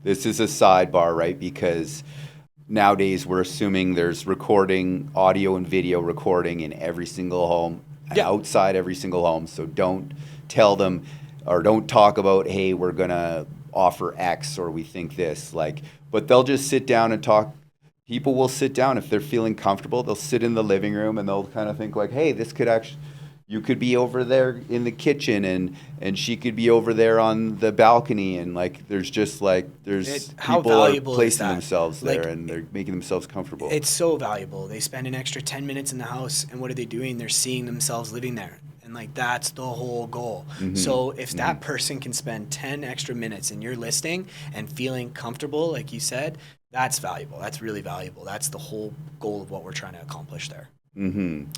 this is a sidebar, right? Because nowadays we're assuming there's recording, audio and video recording in every single home, Yeah. outside every single home. So don't tell them, or don't talk about, hey, we're going to offer X, or we think this. Like, but they'll just sit down and talk. People will sit down if they're feeling comfortable. They'll sit in the living room and they'll kind of think like, hey, this could actually, you could be over there in the kitchen and she could be over there on the balcony, and like there's How people are valuable is placing that? themselves there, Like, and they're making themselves comfortable. It's so valuable. They spend an extra 10 minutes in the house, and what are they doing? They're seeing themselves living there. And like that's the whole goal. So if that person can spend 10 extra minutes in your listing and feeling comfortable, like you said, that's valuable. That's really valuable. That's the whole goal of what we're trying to accomplish there.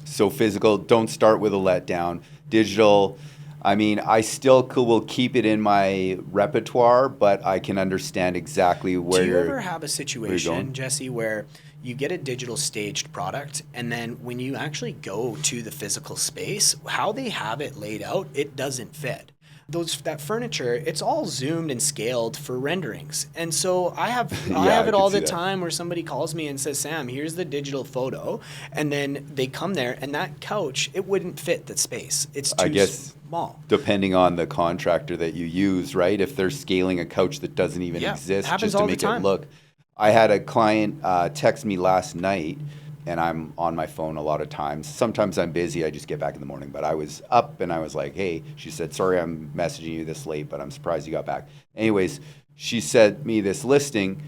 So physical, don't start with a letdown. Digital, I mean, I still will keep it in my repertoire, but I can understand exactly where Do you you're. ever have a going? situation, Jesse, where you get a digital staged product, and then when you actually go to the physical space, how they have it laid out, it doesn't fit. That furniture, it's all zoomed and scaled for renderings. And so I have I it all can see the that. time where somebody calls me and says, "Sam, here's the digital photo." And then they come there and that couch, it wouldn't fit the space. It's I too guess small. Depending on the contractor that you use, right? If they're scaling a couch that doesn't even Yeah, exist happens just to all the make it time. look. I had a client text me last night, and I'm on my phone a lot of times. Sometimes I'm busy, I just get back in the morning. But I was up and I was like, hey, she said, sorry I'm messaging you this late, but I'm surprised you got back. Anyways, she sent me this listing.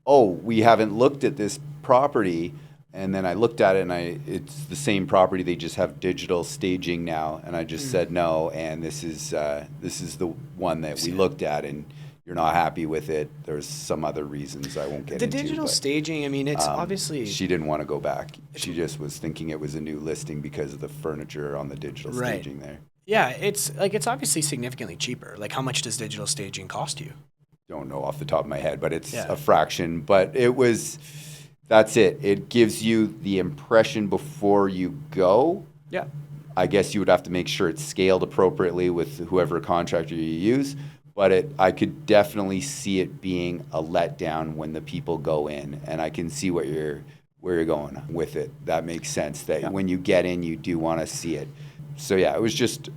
Oh, we haven't looked at this property. And then I looked at it, and it's the same property. They just have digital staging now. And I just said no. And this is the one that we looked at, and you're not happy with it. There's some other reasons I won't get The into. digital but, staging, I mean, it's obviously... she didn't want to go back. She just was thinking it was a new listing because of the furniture on the digital Right. staging there. Yeah, it's obviously significantly cheaper. Like, how much does digital staging cost you? don't know off the top of my head, but it's Yeah. a fraction. But that's it. It gives you the impression before you go. Yeah. I guess you would have to make sure it's scaled appropriately with whoever contractor you use. But I could definitely see it being a letdown when the people go in, and I can see where you're going with it. That makes sense. That when you get in, you do want to see it. So yeah, I was just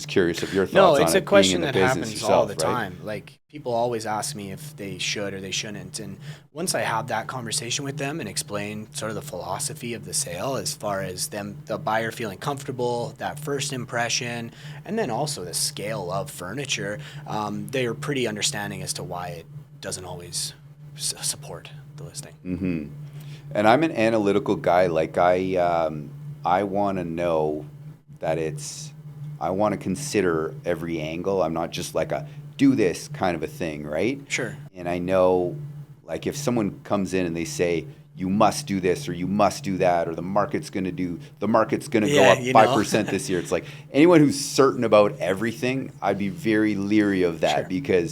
curious of your thoughts on it. No, it's a question being in that the happens business all the yourself, right? time. Like, people always ask me if they should or they shouldn't. And once I have that conversation with them and explain sort of the philosophy of the sale, as far as the buyer feeling comfortable, that first impression, and then also the scale of furniture, they are pretty understanding as to why it doesn't always support the listing. Mm-hmm. And I'm an analytical guy. Like I want to know that I want to consider every angle. I'm not just like a do this kind of a thing, right? Sure. And I know, like, if someone comes in and they say, you must do this or you must do that, or the market's going to go up 5% this year. It's like anyone who's certain about everything, I'd be very leery of that. Sure.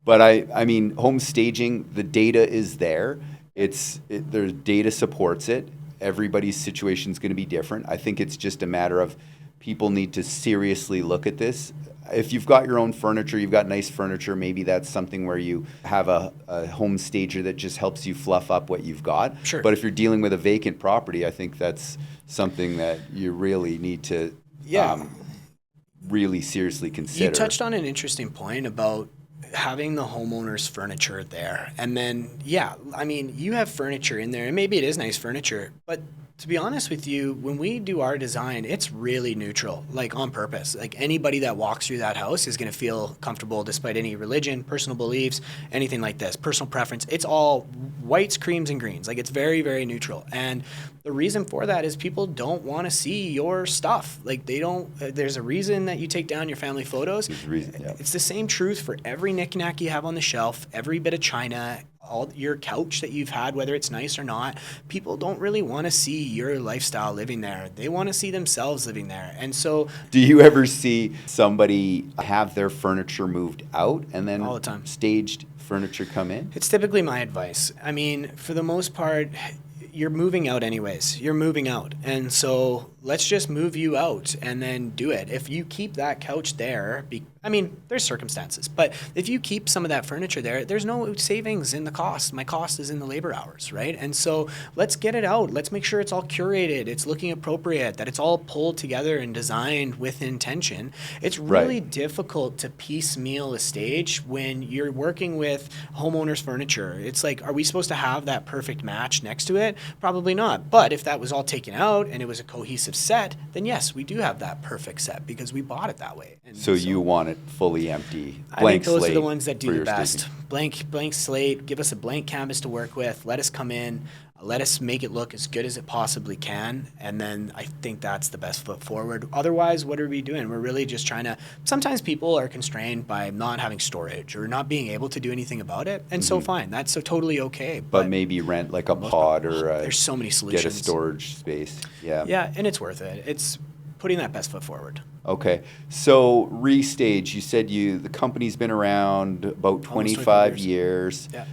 But I mean, home staging, the data is there. There's data supports it. Everybody's situation is going to be different. I think it's just a matter of people need to seriously look at this. If you've got your own furniture, you've got nice furniture, maybe that's something where you have a home stager that just helps you fluff up what you've got. Sure. But if you're dealing with a vacant property, I think that's something that you really need to really seriously consider. You touched on an interesting point about having the homeowner's furniture there. And then, I mean, you have furniture in there, and maybe it is nice furniture, but to be honest with you, when we do our design, it's really neutral, like on purpose. Like, anybody that walks through that house is going to feel comfortable despite any religion, personal beliefs, anything like this, personal preference. It's all whites, creams, and greens. Like, it's very, very neutral. And the reason for that is people don't want to see your stuff. Like, there's a reason that you take down your family photos. There's a reason, yeah. It's the same truth for every knickknack you have on the shelf, every bit of china, all your couch that you've had, whether it's nice or not. People don't really want to see your lifestyle living there. They want to see themselves living there. And so, do you ever see somebody have their furniture moved out and then all the time, staged furniture come in? It's typically my advice. I mean, for the most part, you're moving out anyways. You're moving out. And so let's just move you out and then do it. If you keep that couch there, there's circumstances, but if you keep some of that furniture there, there's no savings in the cost. My cost is in the labor hours, right? And so let's get it out. Let's make sure it's all curated, it's looking appropriate, that it's all pulled together and designed with intention. It's really difficult to piecemeal a stage when you're working with homeowners' furniture. It's like, are we supposed to have that perfect match next to it? Probably not. But if that was all taken out and it was a cohesive set, then yes, we do have that perfect set because we bought it that way. And so you want it fully empty, I think those are the ones that do the best. Staging. Blank slate, give us a blank canvas to work with, let us come in, let us make it look as good as it possibly can, and then I think that's the best foot forward. Otherwise, what are we doing? We're really just trying to, sometimes people are constrained by not having storage or not being able to do anything about it, and so fine, that's so totally okay. But maybe rent like a pod or there's so many solutions. Get a storage space. Yeah, and it's worth it. It's putting that best foot forward. Okay, so Restage, you said the company's been around about 25 years. Yeah.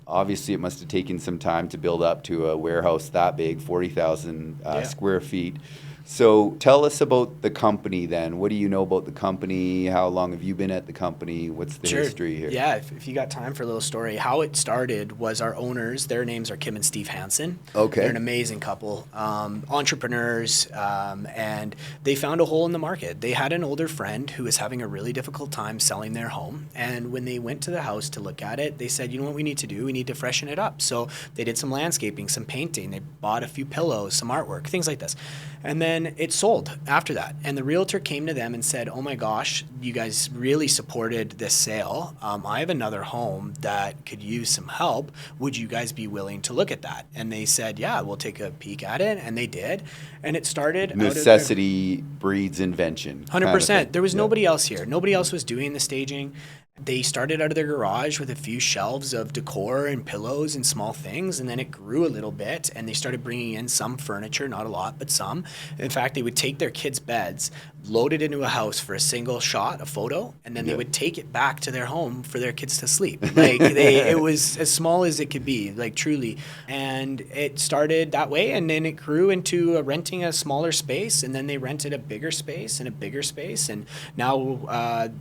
Obviously, it must have taken some time to build up to a warehouse that big, 40,000 square feet. So tell us about the company then. What do you know about the company? How long have you been at the company? What's the history here? Yeah, if you got time for a little story. How it started was our owners, their names are Kim and Steve Hansen. Okay. They're an amazing couple, entrepreneurs, and they found a hole in the market. They had an older friend who was having a really difficult time selling their home. And when they went to the house to look at it, they said, you know what we need to do? We need to freshen it up. So they did some landscaping, some painting. They bought a few pillows, some artwork, things like this. And then it sold after that. And the realtor came to them and said, oh my gosh, you guys really supported this sale. I have another home that could use some help. Would you guys be willing to look at that? And they said, yeah, we'll take a peek at it. And they did. And it started necessity breeds invention. 100%. There was nobody else here. Nobody else was doing the staging. They started out of their garage with a few shelves of decor and pillows and small things, and then it grew a little bit, and they started bringing in some furniture, not a lot, but some. In fact, they would take their kids' beds, load it into a house for a single shot, a photo, and then they would take it back to their home for their kids to sleep. Like, it was as small as it could be, like, truly. And it started that way, and then it grew into renting a smaller space, and then they rented a bigger space and a bigger space, and now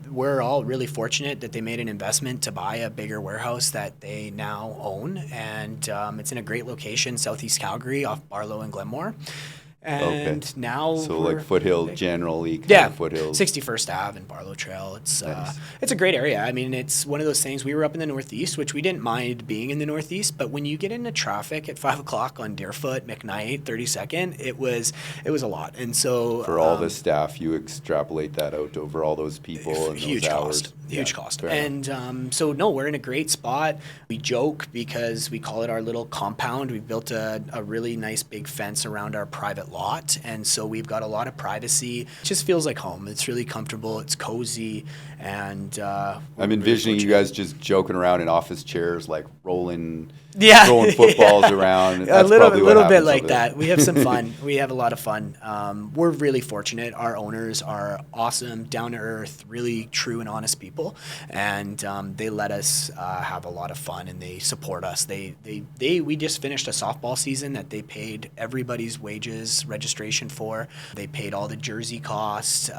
we're all really fortunate that they made an investment to buy a bigger warehouse that they now own, and it's in a great location, southeast Calgary, off Barlow and Glenmore. And now so like Foothill generally, Foothill, 61st Ave and Barlow Trail. It's it's a great area. I mean, it's one of those things. We were up in the Northeast, which we didn't mind being in the Northeast, but when you get into traffic at 5 o'clock on Deerfoot, McKnight, 32nd, it was a lot. And so for all the staff, you extrapolate that out over all those people and huge those cost. hours. Huge cost. And so no, we're in a great spot. We joke because we call it our little compound. We built a really nice big fence around our private lot, and so we've got a lot of privacy. It just feels like home. It's really comfortable, it's cozy, and I'm envisioning you guys just joking around in office chairs, like throwing footballs around. That's a little bit like that. We have some fun. We have a lot of fun. We're really fortunate. Our owners are awesome, down to earth, really true and honest people, and they let us have a lot of fun, and they support us. We just finished a softball season that they paid everybody's wages, registration for. They paid all the jersey costs,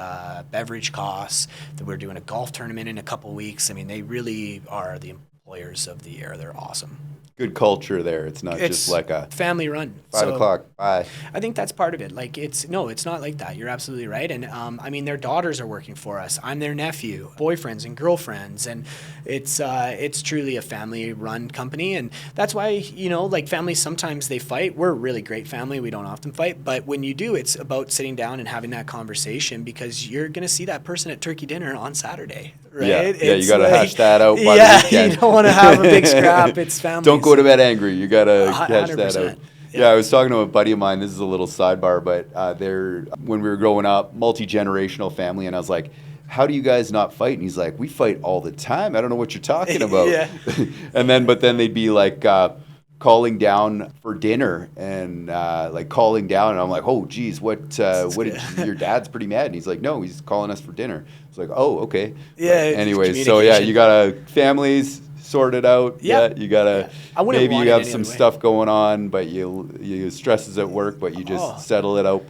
beverage costs. We're doing a golf tournament in a couple weeks. I mean, they really are the employers of the year. They're awesome. Good culture there. It's not just like a family run. 5 o'clock. Bye. I think that's part of it. Like it's not like that. You're absolutely right. And I mean, their daughters are working for us. I'm their nephew, boyfriends and girlfriends, and it's truly a family run company. And that's why, like families, sometimes they fight. We're a really great family. We don't often fight, but when you do, it's about sitting down and having that conversation, because you're going to see that person at turkey dinner on Saturday. Right? Yeah, you got to hash that out by the weekend. You don't want to have a big scrap. It's family. Don't go to bed angry. You got to hash that 100%. out. Yeah, I was talking to a buddy of mine. This is a little sidebar, but they're, when we were growing up, multi-generational family, and I was like, how do you guys not fight? And he's like, we fight all the time. I don't know what you're talking about. But then they'd be like calling down for dinner and like calling down, and I'm like, oh geez, what your dad's pretty mad. And he's like, no, he's calling us for dinner. It's like, oh, okay. Anyways, so you gotta families sort it out. You gotta maybe you have some stuff going on, but you stresses at work, but you just settle it out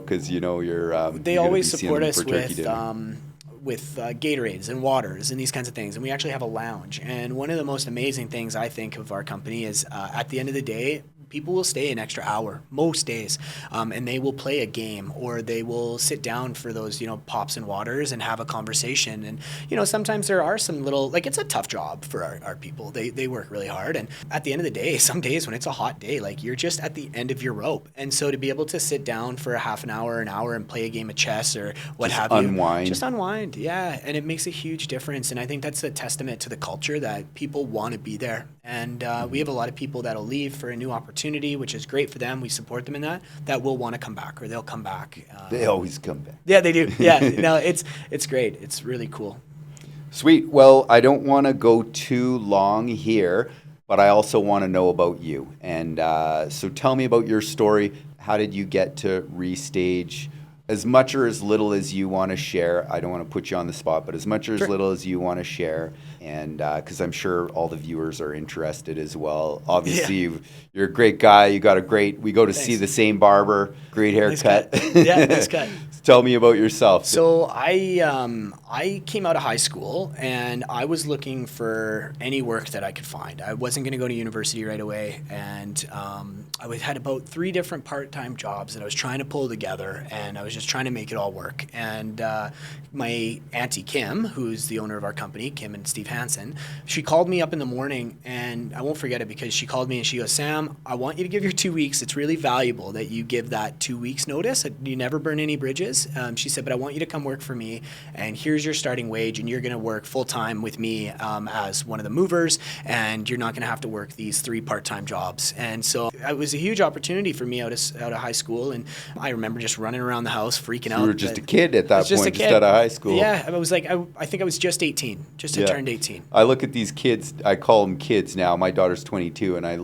because you're they always support us with Gatorades and waters and these kinds of things. And we actually have a lounge. And one of the most amazing things I think of our company is at the end of the day, people will stay an extra hour most days, and they will play a game, or they will sit down for those pops and waters and have a conversation. And sometimes there are some little, like, it's a tough job for our people. They work really hard, and at the end of the day, some days when it's a hot day, like, you're just at the end of your rope. And so to be able to sit down for a half an hour, and play a game of chess or what have you, just unwind, and it makes a huge difference. And I think that's a testament to the culture that people want to be there. And we have a lot of people that'll leave for a new opportunity, which is great for them. We support them in that will want to come back, or they'll come back. They always come back. Yeah, they do. Yeah, no, it's great. It's really cool. Sweet. Well, I don't want to go too long here, but I also want to know about you. And so tell me about your story. How did you get to Restage? As much or as little as you want to share. I don't want to put you on the spot, but as much or as little as you want to share. And because I'm sure all the viewers are interested as well. Obviously, you're a great guy. We go to see the same barber. Great haircut. Nice cut. Tell me about yourself. So I came out of high school, and I was looking for any work that I could find. I wasn't going to go to university right away, and I had about 3 different part-time jobs that I was trying to pull together, and I was just trying to make it all work. And my auntie Kim, who's the owner of our company, Kim and Steve Hansen, she called me up in the morning, and I won't forget it, because she called me and she goes, Sam, I want you to give your 2 weeks. It's really valuable that you give that 2 weeks notice. You never burn any bridges. She said, but I want you to come work for me, and here's your starting wage, and you're going to work full-time with me as one of the movers, and you're not going to have to work these 3 part-time jobs. And so it was a huge opportunity for me out of high school, and I remember just running around the house house, freaking out. You were just a kid at that point, just out of high school. Yeah, I was like, I think I was just 18, just had turned 18. I look at these kids, I call them kids now. My daughter's 22, and I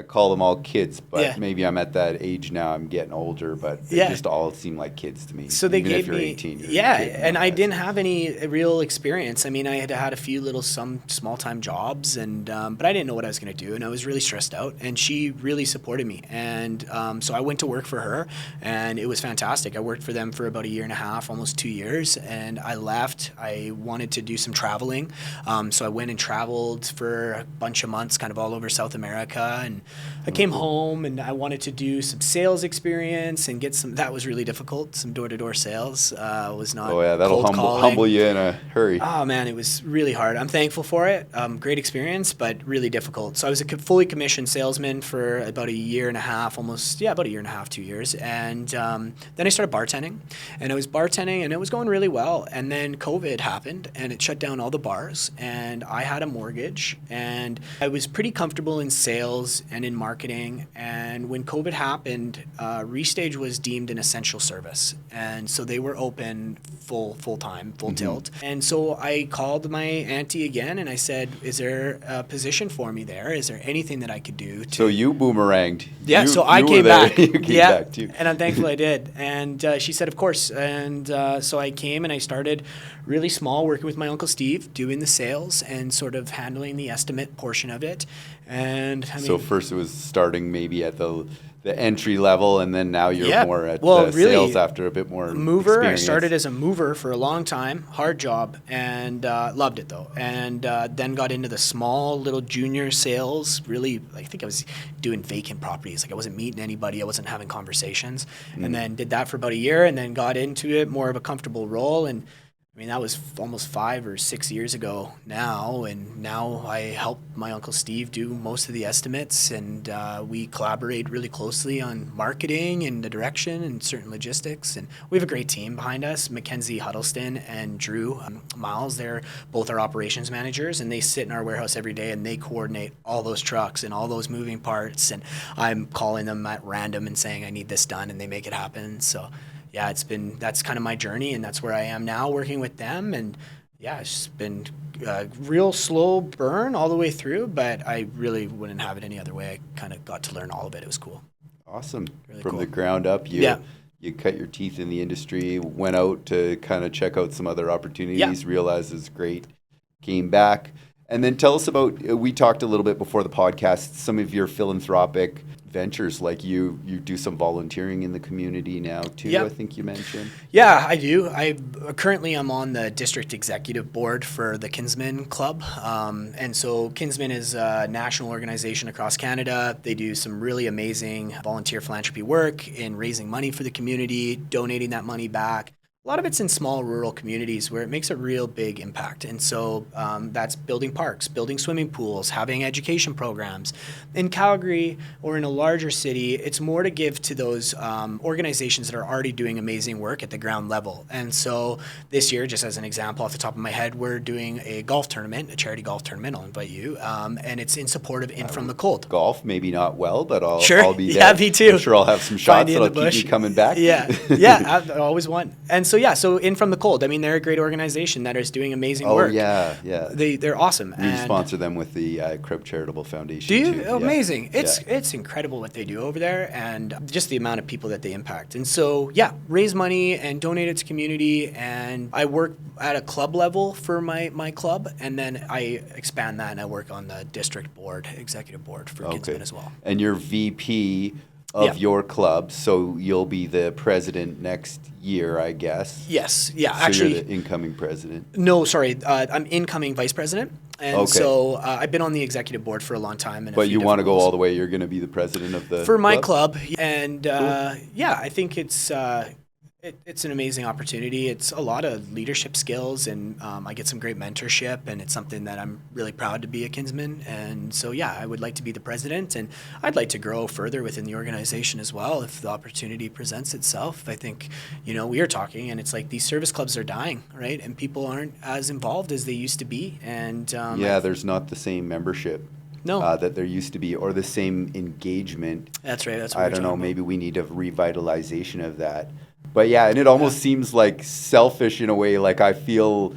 call them all kids, but maybe I'm at that age now. I'm getting older, but they just all seem like kids to me. So they Even gave if you're me, 18, you're yeah, a kid and I nowadays. didn't have any real experience. I mean, I had a few some small-time jobs, and but I didn't know what I was going to do, and I was really stressed out. And she really supported me, and so I went to work for her, and it was fantastic. I worked for them for about a year and a half, almost 2 years, and I left. I wanted to do some traveling, so I went and traveled for a bunch of months, kind of all over South America, and I came home and I wanted to do some sales experience and get some. That was really difficult. Some door-to-door sales was not. Oh yeah, that'll cold humble you in a hurry. Oh man, it was really hard. I'm thankful for it. Great experience, but really difficult. So I was a fully commissioned salesman for about a year and a half, about a year and a half, 2 years, and then I started bartending, and I was bartending, and it was going really well. And then COVID happened, and it shut down all the bars, and I had a mortgage, and I was pretty comfortable in sales and in marketing. And when COVID happened, Restage was deemed an essential service, and so they were open full time, full tilt. And so I called my auntie again, and I said, "Is there a position for me there? Is there anything that I could do?" So you boomeranged. Yeah, so I you came were there. back. You came back too. And I'm thankful I did. And she said, "Of course." And so I came and I started really small, working with my Uncle Steve, doing the sales and sort of handling the estimate portion of it. And I mean, So first it was starting maybe at the entry level, and then now you're more at really, sales after a bit more mover. experience. I started as a mover for a long time, hard job, and loved it though. And then got into the small little junior sales. Really, I think I was doing vacant properties. Like I wasn't meeting anybody, I wasn't having conversations, and then did that for about a year, and then got into it more of a comfortable role. And I mean, that was almost 5 or 6 years ago now, and now I help my Uncle Steve do most of the estimates, and we collaborate really closely on marketing and the direction and certain logistics, and we have a great team behind us. Mackenzie Huddleston and Drew Miles, they're both our operations managers, and they sit in our warehouse every day, and they coordinate all those trucks and all those moving parts, and I'm calling them at random and saying I need this done, and they make it happen. So yeah, that's kind of my journey, and that's where I am now, working with them. And yeah, it's just been a real slow burn all the way through, but I really wouldn't have it any other way. I kind of got to learn all of it. It was cool. Awesome. Really From cool. the ground up, you cut your teeth in the industry, went out to kind of check out some other opportunities, realized it's great, came back. And then tell us about, we talked a little bit before the podcast, some of your philanthropic ventures, like you do some volunteering in the community now too, I think you mentioned. Yeah, I do. Currently I'm on the district executive board for the Kinsman Club. And so Kinsman is a national organization across Canada. They do some really amazing volunteer philanthropy work in raising money for the community, donating that money back. A lot of it's in small rural communities where it makes a real big impact. And so that's building parks, building swimming pools, having education programs. In Calgary or in a larger city, it's more to give to those organizations that are already doing amazing work at the ground level. And so this year, just as an example off the top of my head, we're doing a golf tournament, a charity golf tournament. I'll invite you. And it's in support of In From the Cold. Golf, maybe not well, but I'll be there. Yeah, me too. I'm sure I'll have some shots that'll keep me coming back. Yeah, I always want. And so so In From the Cold, I mean, they're a great organization that is doing amazing work. Oh yeah. They're awesome. We sponsor them with the Crib Charitable Foundation. Do you? Too. Amazing. It's incredible what they do over there, and just the amount of people that they impact. And so raise money and donate it to community. And I work at a club level for my club, and then I expand that and I work on the district board, executive board for Kinsman as well. And you're VP of your club, so you'll be the president next year, I guess. Yes, yeah. So actually, you're the incoming president. No, sorry, I'm incoming vice president, and so I've been on the executive board for a long time. But you want to go all the way? You're going to be the president of the for my club, and I think it's an amazing opportunity. It's a lot of leadership skills, and I get some great mentorship, and it's something that I'm really proud to be a Kinsman. And so, I would like to be the president, and I'd like to grow further within the organization as well if the opportunity presents itself. I think, we are talking, and it's like these service clubs are dying, right? And people aren't as involved as they used to be. And there's not the same membership. That there used to be, or the same engagement. That's right. That's what I don't know. Maybe we need a revitalization of that. But yeah, and it almost seems like selfish in a way. Like I feel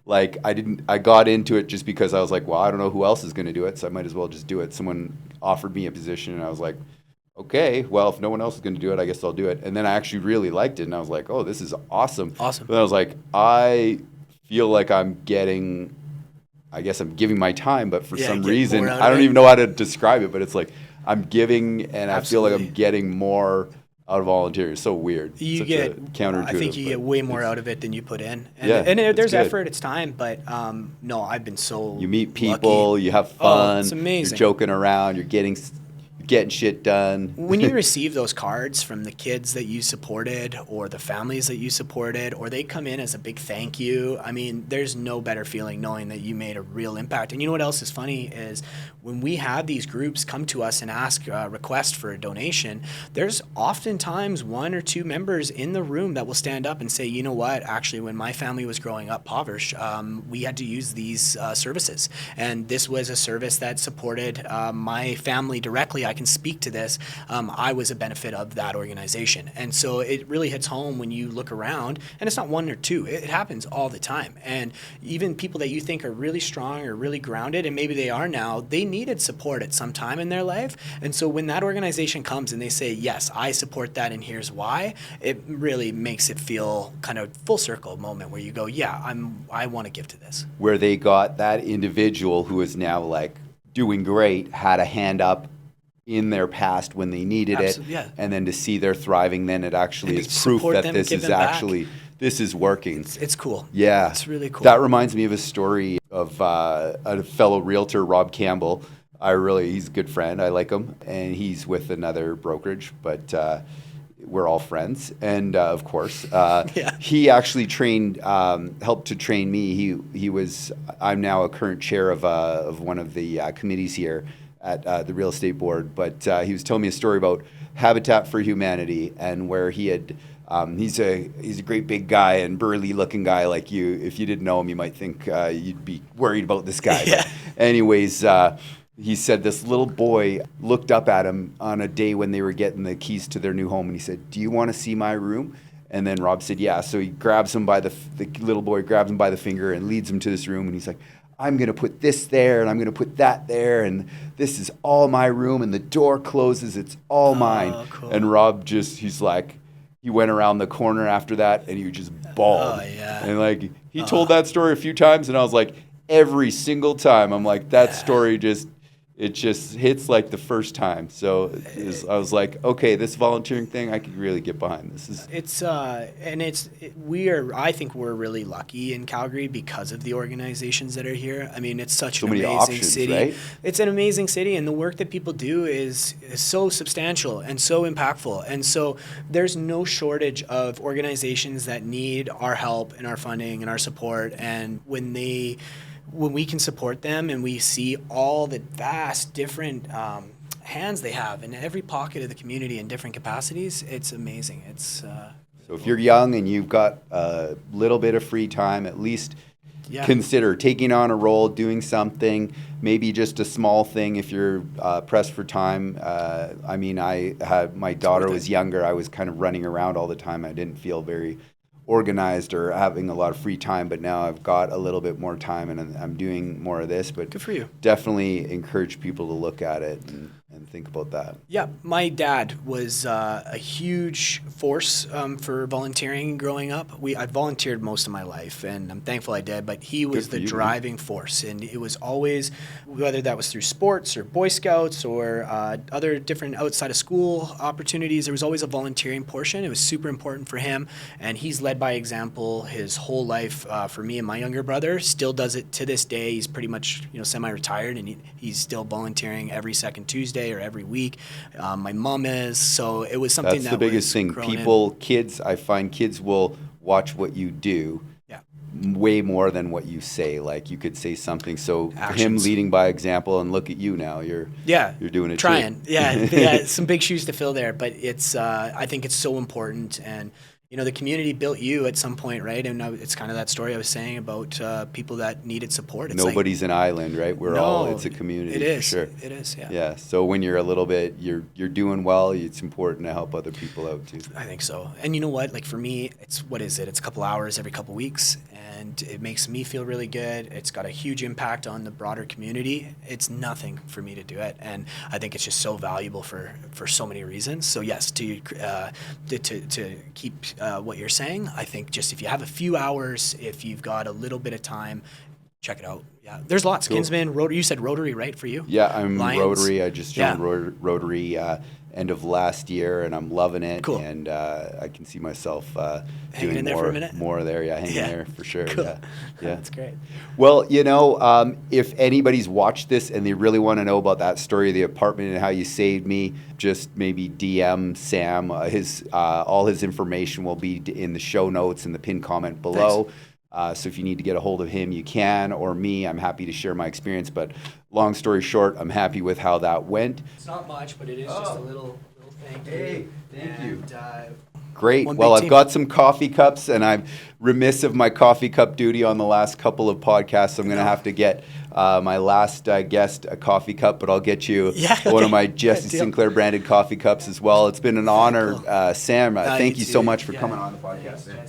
like I got into it just because I was like, well, I don't know who else is going to do it, so I might as well just do it. Someone offered me a position, and I was like, okay, well, if no one else is going to do it, I guess I'll do it. And then I actually really liked it, and I was like, oh, this is awesome. Awesome. But then I was like, I feel like I'm getting, I guess I'm giving my time, but for some reason, I don't even know how to describe it, but it's like I'm giving, and I feel like I'm getting more out of volunteering. It's so weird. You Such get counterintuitive. I think you get way more out of it than you put in. And, Yeah, and there's good. effort, it's time, but no, I've been so You meet people, lucky. you have fun. It's amazing. You're joking around, you're getting shit done. When you receive those cards from the kids that you supported or the families that you supported, or they come in as a big thank you, I mean, there's no better feeling knowing that you made a real impact. And you know what else is funny is when we have these groups come to us and ask request for a donation, there's oftentimes one or two members in the room that will stand up and say, you know what, actually, when my family was growing up impoverished, we had to use these services. And this was a service that supported my family directly. I can speak to this. I was a benefit of that organization. And so it really hits home when you look around, and it's not one or two. It happens all the time. And even people that you think are really strong or really grounded, and maybe they are now, they needed support at some time in their life. And so when that organization comes and they say, yes, I support that and here's why, it really makes it feel kind of full circle moment where you go, yeah, I want to give to this. Where they got that individual who is now like doing great, had a hand up in their past when they needed it, and then to see they're thriving, then it actually is proof that this is actually this is working. It's cool. Yeah, it's really cool. That reminds me of a story of a fellow realtor, Rob Campbell. He's a good friend. I like him, and he's with another brokerage, but we're all friends. And of course, he actually helped to train me. I'm now a current chair of one of the committees here at the real estate board, but he was telling me a story about Habitat for Humanity, and where he had he's a great big guy and burly looking guy like you. If you didn't know him, you might think you'd be worried about this guy. Yeah. But anyways, he said this little boy looked up at him on a day when they were getting the keys to their new home, and he said, "Do you want to see my room?" And then Rob said, "Yeah." So he grabs him by the little boy grabs him by the finger and leads him to this room, and he's like, "I'm going to put this there, and I'm going to put that there, and this is all my room, and the door closes, it's all mine." Cool. And Rob he's like, he went around the corner after that, and he just bawled. Oh, yeah. And like, he told that story a few times, and I was like, every single time, I'm like, that story it just hits like the first time. So I was like, okay, this volunteering thing, I could really get behind. I think we're really lucky in Calgary because of the organizations that are here. I mean, it's such an many amazing options, city. right? It's an amazing city, and the work that people do is so substantial and so impactful. And so there's no shortage of organizations that need our help and our funding and our support. And when we can support them and we see all the vast different hands they have in every pocket of the community in different capacities, it's amazing. So if you're young and you've got a little bit of free time, at least consider taking on a role, doing something, maybe just a small thing if you're pressed for time. I mean, my daughter was younger. I was kind of running around all the time. I didn't feel very organized or having a lot of free time, but now I've got a little bit more time and I'm doing more of this. But good for you. Definitely encourage people to look at it and think about that. Yeah, my dad was a huge force for volunteering growing up. I volunteered most of my life, and I'm thankful I did, but he was the driving force, and it was always, whether that was through sports or Boy Scouts or other different outside of school opportunities, there was always a volunteering portion. It was super important for him, and he's led by example his whole life for me and my younger brother. Still does it to this day. He's pretty much semi-retired, and he's still volunteering every second Tuesday or every week. My mom is, so it was something that's the biggest thing. Kids, I find kids will watch what you do way more than what you say. Like you could say something. So Actions. Him leading by example, and look at you now. You're doing it. Trying. Yeah, some big shoes to fill there, but it's I think it's so important. And The community built you at some point, right? And it's kind of that story I was saying about people that needed support. It's Nobody's an island, right? It's a community. It is. For sure. It is, yeah. Yeah. So when you're a little bit, you're doing well, it's important to help other people out too. I think so. And you know what? Like for me, it's a couple hours every couple weeks, and it makes me feel really good. It's got a huge impact on the broader community. It's nothing for me to do it, and I think it's just so valuable for so many reasons. So yes, to keep what you're saying, I think just if you have a few hours, if you've got a little bit of time, check it out. Yeah, there's lots. Cool. Kinsman, Rotary. You said Rotary, right, for you? Yeah, I'm Lions. Rotary. I just joined Rotary end of last year, and I'm loving it. Cool. And I can see myself hanging doing in there more, for a minute? More there. Yeah, hanging there for sure. Cool. Yeah. That's great. Well, if anybody's watched this and they really want to know about that story of the apartment and how you saved me, just maybe DM Sam. All his information will be in the show notes and the pinned comment below. Thanks. So if you need to get a hold of him, you can, or me. I'm happy to share my experience. But long story short, I'm happy with how that went. It's not much, but it is just a little thing. Hey, thank you. Great. Well, I've got some coffee cups, and I'm remiss of my coffee cup duty on the last couple of podcasts. So I'm going to have to get my last guest a coffee cup, but I'll get you one of my Jesse Sinclair branded coffee cups as well. It's been an honor, Sam. Thank you so much for coming on the podcast.